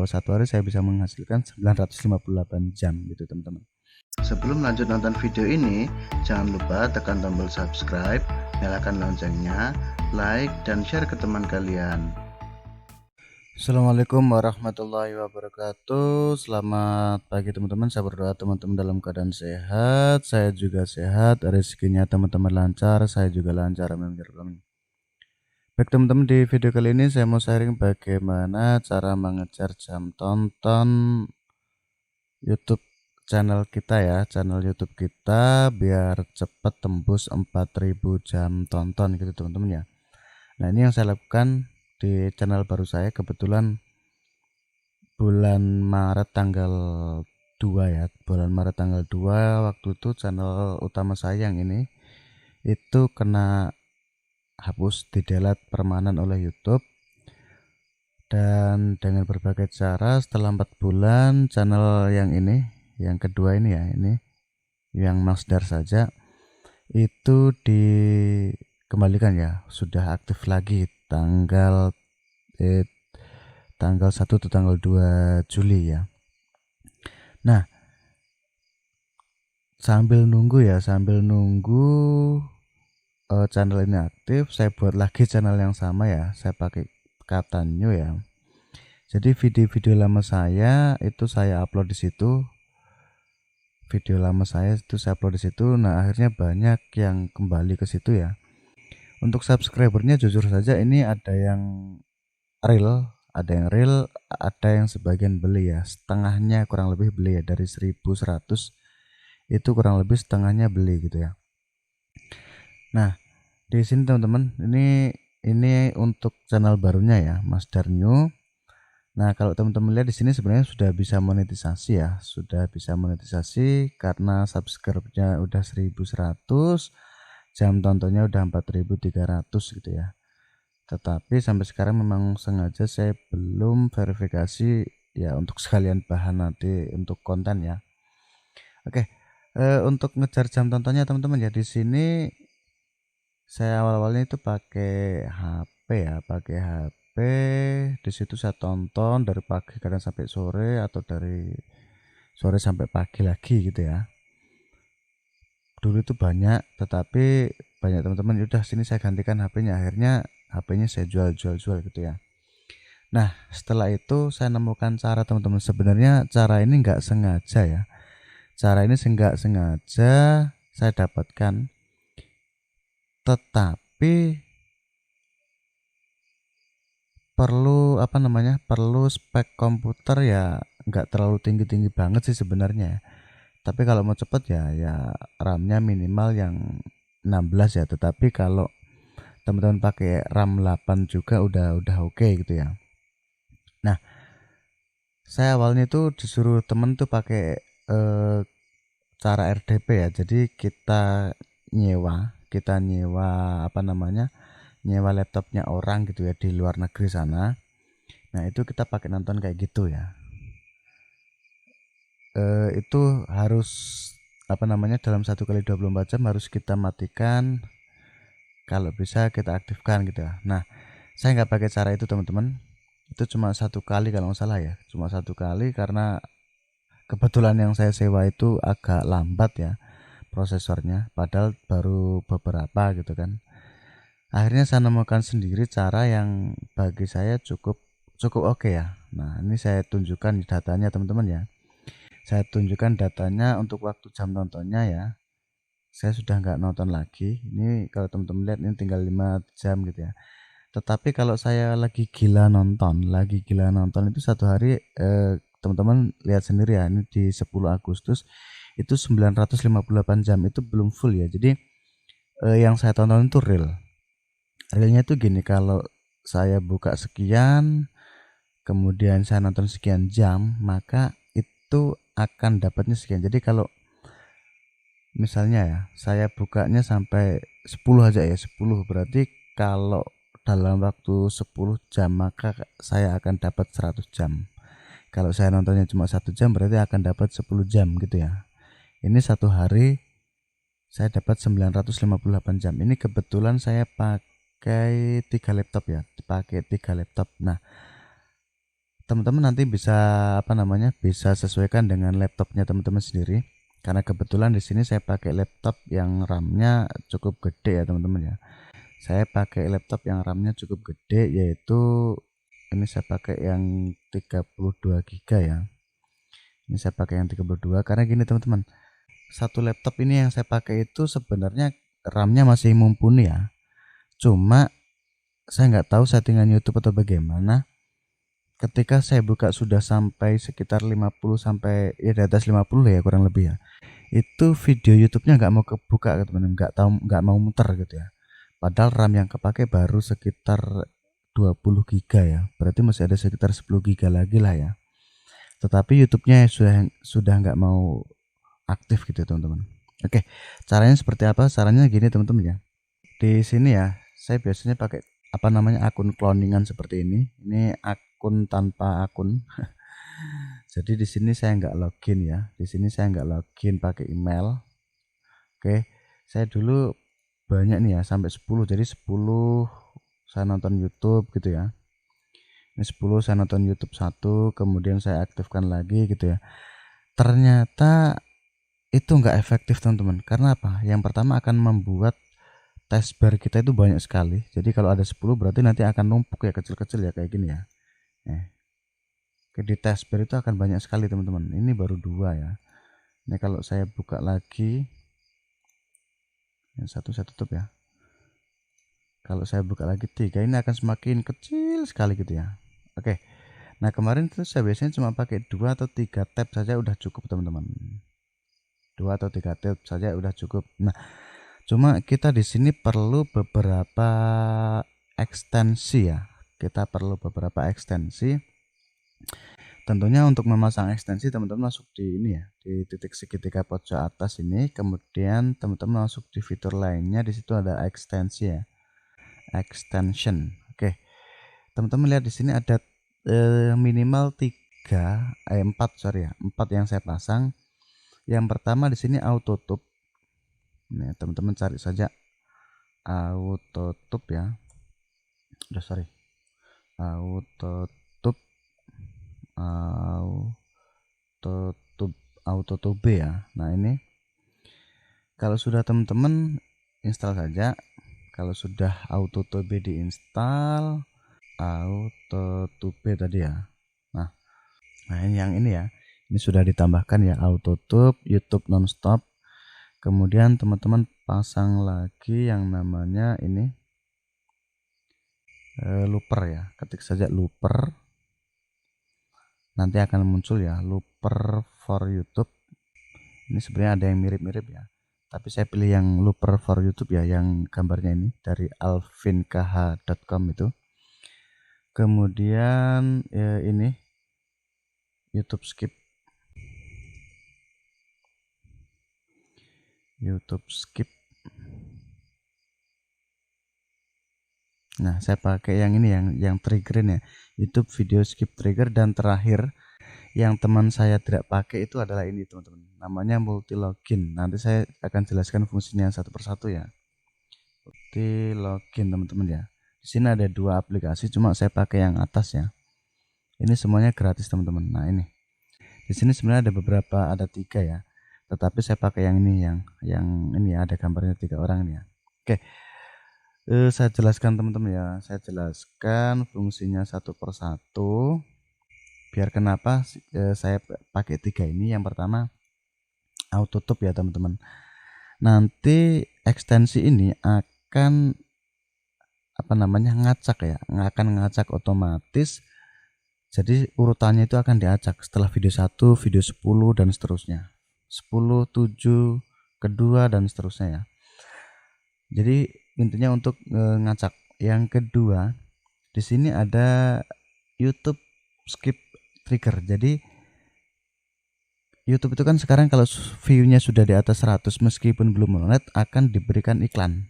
bahwa satu hari saya bisa menghasilkan 958 jam gitu teman-teman. Sebelum lanjut nonton video ini, jangan lupa tekan tombol subscribe, nyalakan loncengnya, like, dan share ke teman kalian. Assalamualaikum warahmatullahi wabarakatuh. Selamat pagi teman-teman. Saya berdoa teman-teman dalam keadaan sehat. Saya juga sehat. Rezekinya teman-teman lancar. Saya juga lancar. Amin. Baik teman-teman, di video kali ini saya mau sharing bagaimana cara mengejar jam tonton YouTube channel kita ya, channel YouTube kita biar cepat tembus 4000 jam tonton gitu teman-teman ya. Nah, ini yang saya lakukan di channel baru saya. Kebetulan bulan Maret tanggal 2 ya, bulan Maret tanggal 2 waktu itu channel utama saya yang ini itu kena hapus, di-delete permanen oleh YouTube. Dan dengan berbagai cara setelah 4 bulan channel yang ini, yang kedua ini ya, ini yang Masdar saja itu dikembalikan ya, sudah aktif lagi tanggal 1 atau tanggal 2 Juli ya. Nah, sambil nunggu channel ini aktif, saya buat lagi channel yang sama ya, saya pakai kata new ya. Jadi video-video lama saya itu saya upload di situ. Nah, akhirnya banyak yang kembali ke situ ya. Untuk subscribernya jujur saja ini ada yang real, ada yang sebagian beli ya. Setengahnya kurang lebih beli ya, dari 1100 itu kurang lebih setengahnya beli gitu ya. Nah, di sini teman-teman, ini untuk channel barunya ya, Masdar New. Nah, kalau teman-teman lihat di sini sebenarnya sudah bisa monetisasi ya, karena subscribe-nya udah 1100, jam tontonnya udah 4300 gitu ya. Tetapi sampai sekarang memang sengaja saya belum verifikasi ya, untuk sekalian bahan nanti untuk konten ya. Oke, untuk ngejar jam tontonnya teman-teman ya, di sini saya awal-awalnya itu pakai HP ya, di situ saya tonton dari pagi kadang sampai sore, atau dari sore sampai pagi lagi gitu ya. Dulu itu banyak, tetapi banyak teman-teman udah sini saya gantikan HP-nya, akhirnya HP-nya saya jual gitu ya. Nah, setelah itu saya nemukan cara teman-teman, sebenarnya cara ini nggak sengaja ya. Cara ini nggak sengaja saya dapatkan, tetapi perlu spek komputer ya, nggak terlalu tinggi banget sih sebenarnya. Tapi kalau mau cepet ya RAM-nya minimal yang 16 ya. Tetapi kalau teman-teman pakai RAM 8 juga udah oke gitu ya. Nah, saya awalnya tuh disuruh temen tuh pakai cara RDP ya. Jadi kita nyewa nyewa laptopnya orang gitu ya, di luar negeri sana. Nah, itu kita pakai nonton kayak gitu ya. Itu harus dalam 1 kali 24 jam harus kita matikan, kalau bisa kita aktifkan gitu ya. Nah, saya nggak pakai cara itu teman-teman, itu cuma 1 kali kalau nggak salah ya, cuma 1 kali, karena kebetulan yang saya sewa itu agak lambat ya prosesornya, padahal baru beberapa gitu kan. Akhirnya saya nemukan sendiri cara yang bagi saya cukup oke ya. Nah, ini saya tunjukkan datanya teman-teman ya. Saya tunjukkan datanya untuk waktu jam nontonnya ya. Saya sudah nggak nonton lagi. Ini kalau teman-teman lihat ini tinggal 5 jam gitu ya. Tetapi kalau saya lagi gila nonton itu satu hari, teman-teman lihat sendiri ya, ini di 10 Agustus itu 958 jam, itu belum full ya. Jadi yang saya tonton itu realnya itu gini, kalau saya buka sekian kemudian saya nonton sekian jam, maka itu akan dapatnya sekian. Jadi kalau misalnya ya, saya bukanya sampai 10 aja ya, 10 berarti kalau dalam waktu 10 jam maka saya akan dapat 100 jam. Kalau saya nontonnya cuma 1 jam berarti akan dapat 10 jam gitu ya. Ini satu hari saya dapat 958 jam. Ini kebetulan saya pakai 3 laptop ya, Nah, teman-teman nanti bisa bisa sesuaikan dengan laptopnya teman-teman sendiri. Karena kebetulan di sini saya pakai laptop yang RAM-nya cukup gede ya teman-teman ya. Saya pakai laptop yang RAM-nya cukup gede, yaitu ini saya pakai yang 32 GB ya. Ini saya pakai yang 32 karena gini teman-teman. Satu laptop ini yang saya pakai itu sebenarnya RAM-nya masih mumpuni ya. Cuma saya nggak tahu settingan YouTube atau bagaimana. Ketika saya buka sudah sampai sekitar 50 sampai ya di atas 50 ya kurang lebih ya. Itu video YouTube-nya nggak mau kebuka teman-teman, nggak mau muter gitu ya. Padahal RAM yang kepake baru sekitar 20 GB ya. Berarti masih ada sekitar 10 GB lagi lah ya. Tetapi YouTube-nya sudah nggak mau aktif gitu teman-teman. Oke, caranya seperti apa? Caranya gini teman-teman ya. Di sini ya, saya biasanya pakai akun cloningan seperti ini. Ini akun tanpa akun. Jadi di sini saya nggak login ya. Di sini saya nggak login pakai email. Oke, saya dulu banyak nih ya sampai 10. Jadi 10 saya nonton YouTube gitu ya. Ini 10 saya nonton YouTube 1, kemudian saya aktifkan lagi gitu ya. Ternyata itu nggak efektif teman-teman. Karena apa? Yang pertama akan membuat taskbar kita itu banyak sekali. Jadi kalau ada 10 berarti nanti akan numpuk ya, kecil-kecil ya kayak gini ya. Di taskbar itu akan banyak sekali teman-teman. Ini baru 2 ya. Ini kalau saya buka lagi, yang satu saya tutup ya. Kalau saya buka lagi 3, ini akan semakin kecil sekali gitu ya. Oke. Nah kemarin itu saya biasanya cuma pakai 2 atau 3 tab saja udah cukup teman-teman. 2 atau 3 tab saja udah cukup. Nah cuma kita di sini perlu beberapa ekstensi ya. Kita perlu beberapa ekstensi. Tentunya untuk memasang ekstensi teman-teman masuk di ini ya, di titik segitiga pojok atas ini, kemudian teman-teman masuk di fitur lainnya, di situ ada ekstensi ya, extension. Oke, teman-teman lihat di sini ada minimal 4 yang saya pasang. Yang pertama di sini autotube. Nah, teman-teman cari saja autotube ya. Autotube ya. Nah ini kalau sudah teman-teman install saja. Kalau sudah autotube diinstal, autotube tadi ya. Nah ini yang ini ya. Ini sudah ditambahkan ya autotube, YouTube nonstop. Kemudian teman-teman pasang lagi yang namanya ini looper ya. Ketik saja looper. Nanti akan muncul ya looper for YouTube. Ini sebenarnya ada yang mirip-mirip ya, tapi saya pilih yang looper for YouTube ya, yang gambarnya ini dari alvinkh.com itu. Kemudian ini YouTube skip. Nah saya pakai yang ini yang triggerin ya, YouTube video skip trigger. Dan terakhir yang teman saya tidak pakai itu adalah ini teman-teman, namanya multi login. Nanti saya akan jelaskan fungsinya satu persatu ya. Multi login teman-teman ya. Di sini ada 2 aplikasi, cuma saya pakai yang atas ya. Ini semuanya gratis teman-teman. Nah ini di sini sebenarnya ada 3 ya, tetapi saya pakai yang ini, yang ini ya, ada gambarnya 3 orang ini ya. Oke, saya jelaskan teman-teman ya. Saya jelaskan fungsinya satu persatu. Biar kenapa saya pakai 3 ini. Yang pertama autotube ya teman-teman. Nanti ekstensi ini akan ngacak ya, akan ngacak otomatis. Jadi urutannya itu akan diacak setelah video 1, video 10 dan seterusnya. 10, 7, kedua dan seterusnya ya. Jadi intinya untuk ngacak. Yang kedua, di sini ada YouTube skip trigger. Jadi YouTube itu kan sekarang kalau view-nya sudah di atas 100 meskipun belum monet akan diberikan iklan.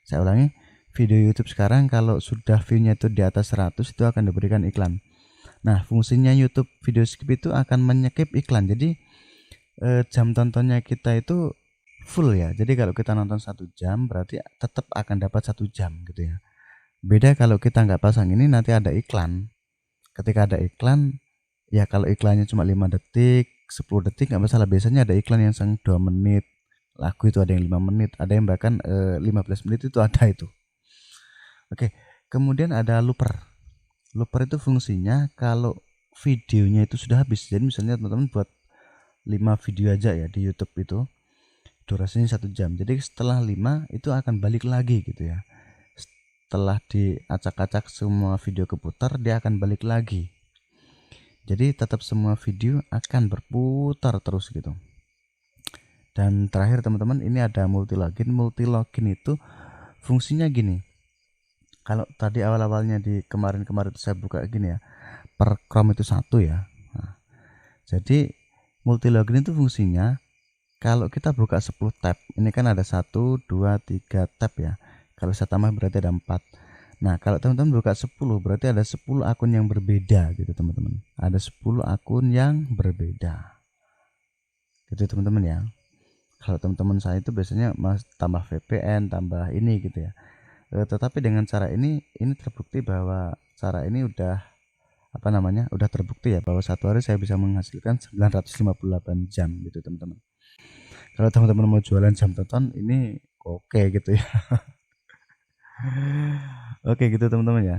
Saya ulangi, video YouTube sekarang kalau sudah view-nya itu di atas 100 itu akan diberikan iklan. Nah, fungsinya YouTube video skip itu akan menyekip iklan. Jadi jam tontonnya kita itu full ya. Jadi kalau kita nonton 1 jam berarti tetap akan dapat 1 jam gitu ya. Beda kalau kita nggak pasang ini, nanti ada iklan. ketika ada iklan ya, kalau iklannya cuma 5 detik 10 detik nggak masalah. Biasanya ada iklan yang 2 menit, lagu itu ada yang 5 menit, ada yang bahkan 15 menit itu ada itu. Oke, kemudian ada looper. Looper itu fungsinya kalau videonya itu sudah habis. Jadi misalnya teman-teman buat 5 video aja ya di YouTube itu, durasinya 1 jam. Jadi setelah 5 itu akan balik lagi gitu ya. Setelah diacak-acak semua video keputar, dia akan balik lagi. Jadi tetap semua video akan berputar terus gitu. Dan terakhir teman-teman, ini ada multi login. Multi login itu fungsinya gini. Kalau tadi awal-awalnya di kemarin-kemarin itu saya buka gini ya, per Chrome itu 1 ya. Nah, jadi multi login itu fungsinya kalau kita buka 10 tab, ini kan ada 1, 2, 3 tab ya. Kalau saya tambah berarti ada 4. Nah, kalau teman-teman buka 10 berarti ada 10 akun yang berbeda gitu teman-teman. Ada 10 akun yang berbeda. Gitu teman-teman ya. Kalau teman-teman saya itu biasanya tambah VPN, tambah ini gitu ya. Tetapi dengan cara ini terbukti bahwa cara ini udah udah terbukti ya, bahwa satu hari saya bisa menghasilkan 958 jam gitu teman-teman. Kalau teman-teman mau jualan jam tonton ini oke gitu ya. Oke gitu teman-teman ya.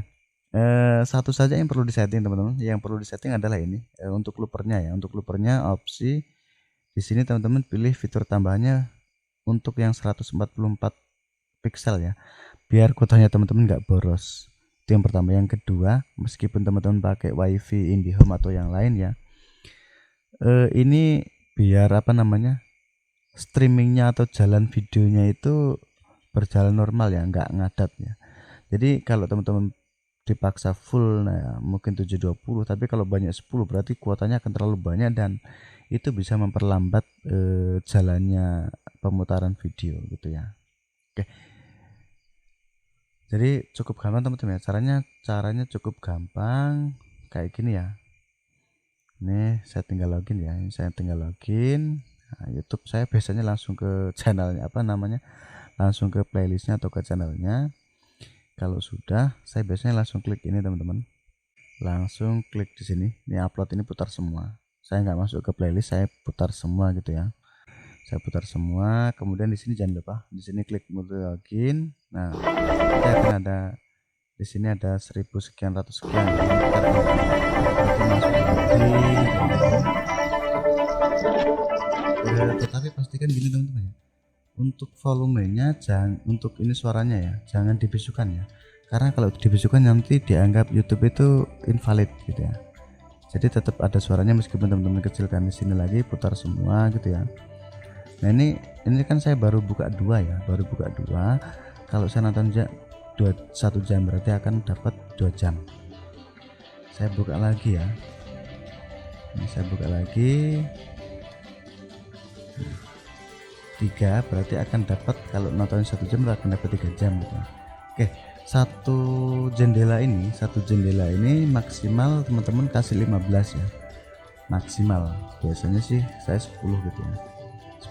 Satu saja yang perlu disetting teman-teman. Yang perlu disetting adalah ini untuk loopernya ya. Untuk loopernya opsi di sini teman-teman pilih fitur tambahannya untuk yang 144 pixel ya, biar kuotanya teman-teman nggak boros. Itu yang pertama. Yang kedua, meskipun teman-teman pakai wifi IndiHome atau yang lain ya, ini biar streamingnya atau jalan videonya itu berjalan normal ya, nggak ngadat ya. Jadi kalau teman-teman dipaksa full mungkin 720, tapi kalau banyak 10 berarti kuotanya akan terlalu banyak dan itu bisa memperlambat jalannya pemutaran video gitu ya. Oke. Jadi cukup gampang teman-teman ya, caranya cukup gampang kayak gini ya. Ini saya tinggal login ya, Nah, YouTube saya biasanya langsung ke channelnya langsung ke playlistnya atau ke channelnya. Kalau sudah, saya biasanya langsung klik ini teman-teman, langsung klik di sini. Ini upload, ini putar semua. Saya nggak masuk ke playlist, saya putar semua gitu ya. Saya putar semua. Kemudian di sini jangan lupa, di sini klik multi login. Nah, nanti akan ada di sini ada 1000 sekian ratus sekian. Tetapi pastikan gini teman-teman ya, untuk volumenya untuk ini suaranya ya jangan dibisukan ya, karena kalau dibisukan nanti dianggap YouTube itu invalid gitu ya. Jadi tetap ada suaranya meskipun teman-teman kecilkan. Di sini lagi putar semua gitu ya. Nah ini kan saya baru buka 2 ya, kalau saya nonton 1 jam berarti akan dapat 2 jam. Saya buka lagi ya, ini saya buka lagi 3 berarti akan dapat, kalau nonton 1 jam akan dapat 3 jam gitu. Oke, satu jendela ini maksimal teman-teman kasih 15 ya, maksimal. Biasanya sih saya 10 gitu ya,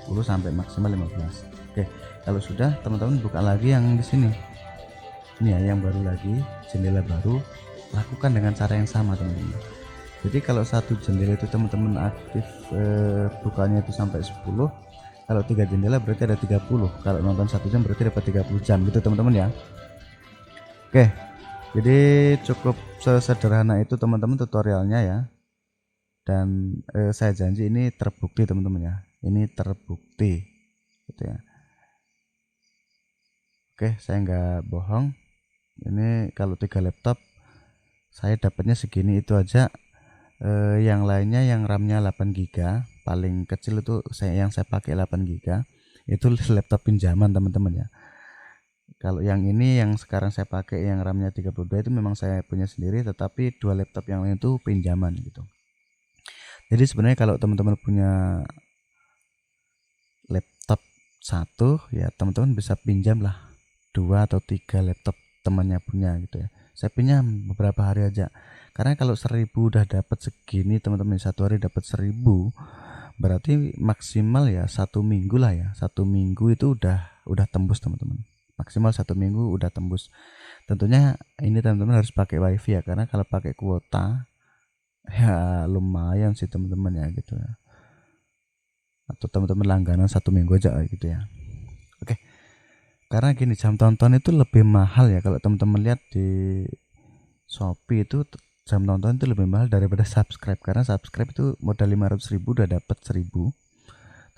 10 sampai maksimal 15. Oke, kalau sudah teman-teman buka lagi yang di sini ini ya, yang baru lagi, jendela baru. Lakukan dengan cara yang sama teman-teman. Jadi kalau satu jendela itu teman-teman aktif bukanya itu sampai 10, kalau 3 jendela berarti ada 30. Kalau nonton 1 jam berarti dapat 30 jam gitu teman-teman ya. Oke, jadi cukup sesederhana itu teman-teman tutorialnya ya. Dan saya janji ini terbukti teman-teman ya, ini terbukti gitu ya. Oke, saya nggak bohong, ini kalau 3 laptop saya dapatnya segini itu aja. Yang lainnya yang RAM-nya 8 GB, paling kecil itu yang saya pakai 8 GB, itu laptop pinjaman teman-teman ya. Kalau yang ini yang sekarang saya pakai yang RAM-nya 32 itu memang saya punya sendiri, tetapi 2 laptop yang lain itu pinjaman gitu. Jadi sebenarnya kalau teman-teman punya laptop 1 ya, teman-teman bisa pinjam lah 2 atau 3 laptop temannya punya gitu ya. Saya pinjam beberapa hari aja, karena kalau 1000 udah dapat segini teman-teman, 1 hari dapat 1000 berarti maksimal ya 1 minggu lah ya. 1 minggu itu udah tembus teman-teman, maksimal 1 minggu udah tembus. Tentunya ini teman-teman harus pakai wifi ya, karena kalau pakai kuota ya lumayan sih teman-teman ya gitu ya, atau teman-teman langganan 1 minggu aja gitu ya. Oke, karena gini, jam tonton itu lebih mahal ya, kalau teman-teman lihat di Shopee itu jam tonton itu lebih mahal daripada subscribe, karena subscribe itu modal 500.000 udah dapat 1.000,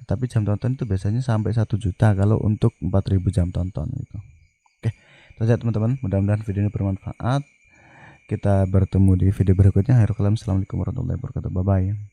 tetapi jam tonton itu biasanya sampai 1 juta kalau untuk 4.000 jam tonton gitu. Oke, itu saja teman-teman, mudah-mudahan video ini bermanfaat. Kita bertemu di video berikutnya. Assalamualaikum warahmatullahi wabarakatuh. Bye bye.